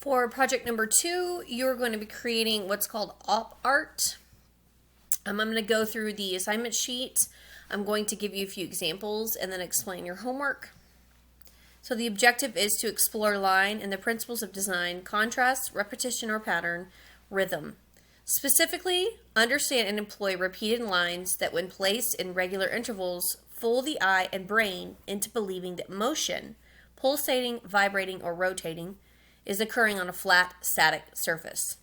For project number 2, you're going to be creating what's called op art. I'm going to go through the assignment sheet. I'm going to give you a few examples and then explain your homework. So the objective is to explore line and the principles of design, contrast, repetition or pattern, rhythm. Specifically, understand and employ repeated lines that when placed in regular intervals fool the eye and brain into believing that motion, pulsating, vibrating, or rotating, is occurring on a flat, static surface.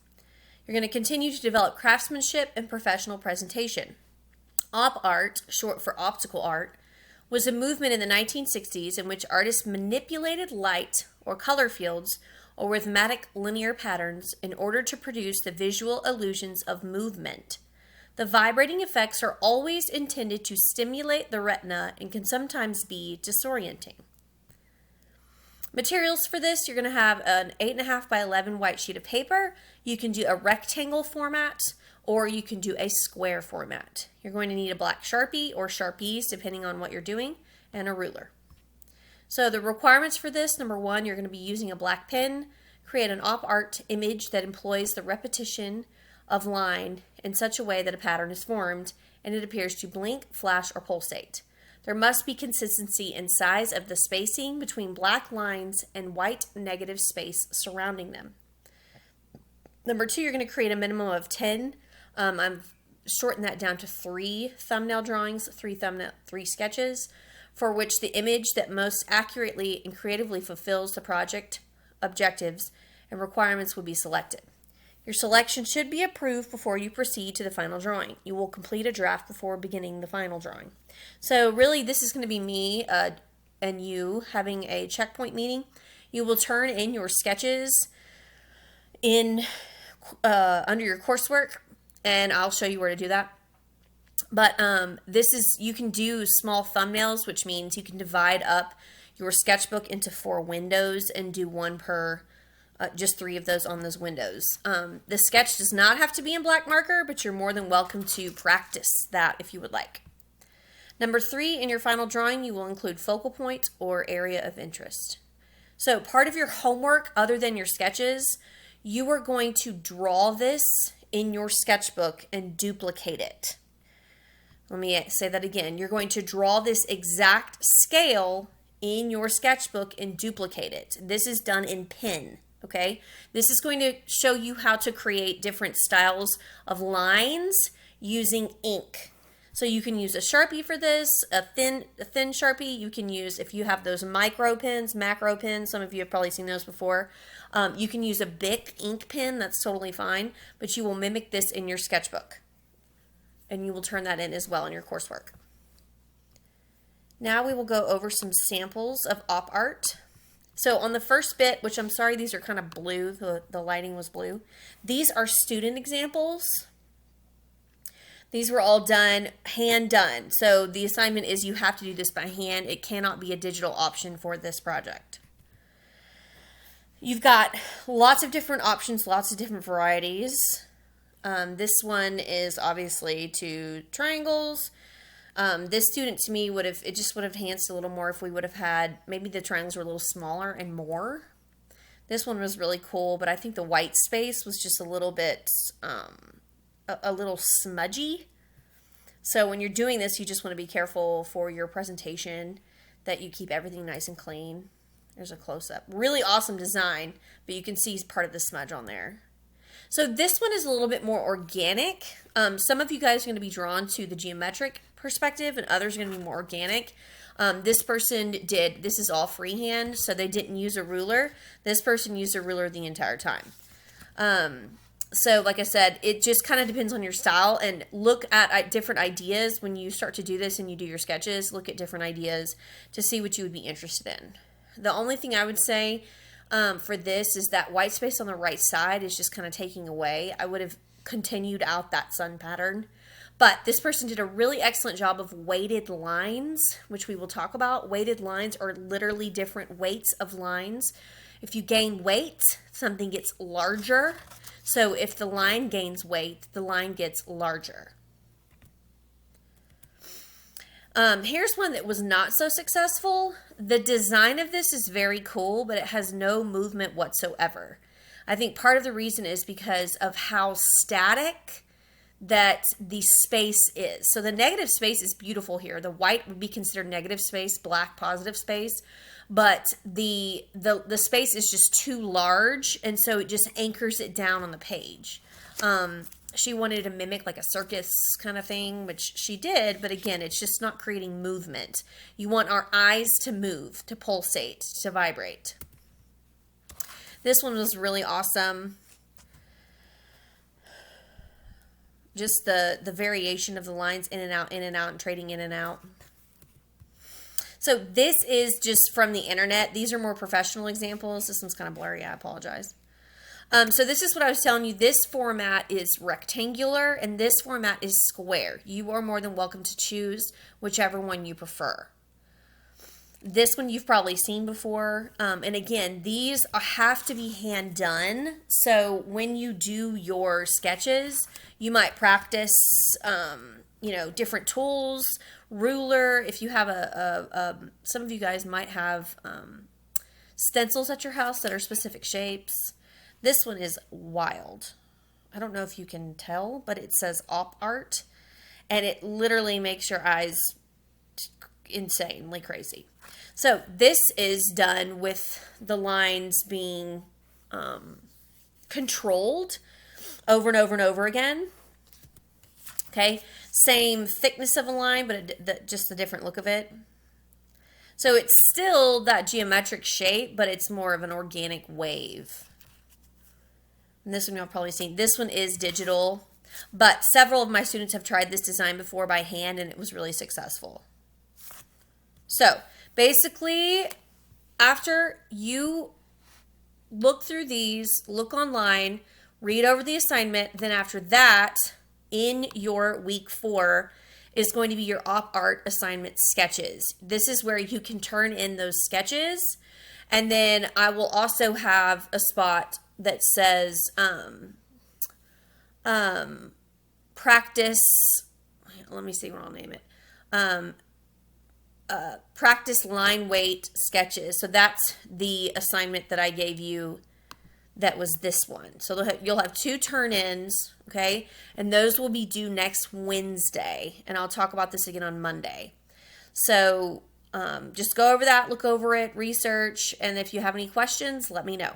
You're going to continue to develop craftsmanship and professional presentation. Op art, short for optical art, was a movement in the 1960s in which artists manipulated light or color fields or rhythmic linear patterns in order to produce the visual illusions of movement. The vibrating effects are always intended to stimulate the retina and can sometimes be disorienting. Materials for this, you're going to have an 8.5 by 11 white sheet of paper. You can do a rectangle format or you can do a square format. You're going to need a black Sharpie or Sharpies depending on what you're doing and a ruler. So the requirements for this, number 1, you're going to be using a black pen. Create an op art image that employs the repetition of line in such a way that a pattern is formed and it appears to blink, flash, or pulsate. There must be consistency in size of the spacing between black lines and white negative space surrounding them. Number 2, you're going to create a minimum of 10. I've shortened that down to 3 thumbnail drawings, 3 sketches, for which the image that most accurately and creatively fulfills the project objectives and requirements will be selected. Your selection should be approved before you proceed to the final drawing. You will complete a draft before beginning the final drawing. So really this is going to be me and you having a checkpoint meeting. You will turn in your sketches in under your coursework and I'll show you where to do that. But you can do small thumbnails, which means you can divide up your sketchbook into 4 windows and do one per just 3 of those on those windows. The sketch does not have to be in black marker, but you're more than welcome to practice that if you would like. Number 3, in your final drawing, you will include focal point or area of interest. So part of your homework, other than your sketches, you are going to draw this in your sketchbook and duplicate it. Let me say that again. You're going to draw this exact scale in your sketchbook and duplicate it. This is done in pen. Okay, this is going to show you how to create different styles of lines using ink. So you can use a Sharpie for this, a thin Sharpie. You can use, if you have those micro pens, macro pens, some of you have probably seen those before. You can use a Bic ink pen, that's totally fine, but you will mimic this in your sketchbook. And you will turn that in as well in your coursework. Now we will go over some samples of op art. So on the first bit, which I'm sorry, these are kind of blue, the lighting was blue. These are student examples. These were all done, hand done. So the assignment is you have to do this by hand. It cannot be a digital option for this project. You've got lots of different options, lots of different varieties. This one is obviously 2 triangles. This student to me just would have enhanced a little more if we would have had, maybe the triangles were a little smaller and more. This one was really cool, but I think the white space was just a little bit, a little smudgy. So when you're doing this, you just want to be careful for your presentation that you keep everything nice and clean. There's a close-up. Really awesome design, but you can see part of the smudge on there. So this one is a little bit more organic. Some of you guys are going to be drawn to the geometric perspective and others are going to be more organic. This person this is all freehand, so they didn't use a ruler. This person used a ruler the entire time. So like I said, it just kind of depends on your style, and look at different ideas when you start to do this and you do your sketches. Look at different ideas to see what you would be interested in. The only thing I would say for this is that white space on the right side is just kind of taking away. I would have continued out that sun pattern. But this person did a really excellent job of weighted lines, which we will talk about. Weighted lines are literally different weights of lines. If you gain weight, something gets larger. So if the line gains weight, the line gets larger. Here's one that was not so successful. The design of this is very cool, but it has no movement whatsoever. I think part of the reason is because of how static that the space is. So the negative space is beautiful here. The white would be considered negative space, black positive space, but the space is just too large, and so it just anchors it down on the page. She wanted to mimic like a circus kind of thing, which she did, but again, it's just not creating movement. You want our eyes to move, to pulsate, to vibrate. This one was really awesome. Just the variation of the lines in and out, and trading in and out. So this is just from the internet. These are more professional examples. This one's kind of blurry. I apologize. So this is what I was telling you. This format is rectangular, and this format is square. You are more than welcome to choose whichever one you prefer. This one you've probably seen before. And again, these have to be hand done. So when you do your sketches, you might practice, different tools, ruler. If you have some of you guys might have stencils at your house that are specific shapes. This one is wild. I don't know if you can tell, but it says op art, and it literally makes your eyes insanely crazy. So this is done with the lines being controlled over and over and over again. Okay, same thickness of a line, but just a different look of it. So it's still that geometric shape, but it's more of an organic wave. And this one you'll probably seen. This one is digital, but several of my students have tried this design before by hand, and it was really successful. So basically, after you look through these, look online, read over the assignment, then after that, in your week 4 is going to be your op art assignment sketches. This is where you can turn in those sketches. And then I will also have a spot that says practice, let me see what I'll name it. Practice line weight sketches. So that's the assignment that I gave you. That was this one. So you'll have 2 turn-ins, okay? And those will be due next Wednesday. And I'll talk about this again on Monday. So just go over that, look over it, research. And if you have any questions, let me know.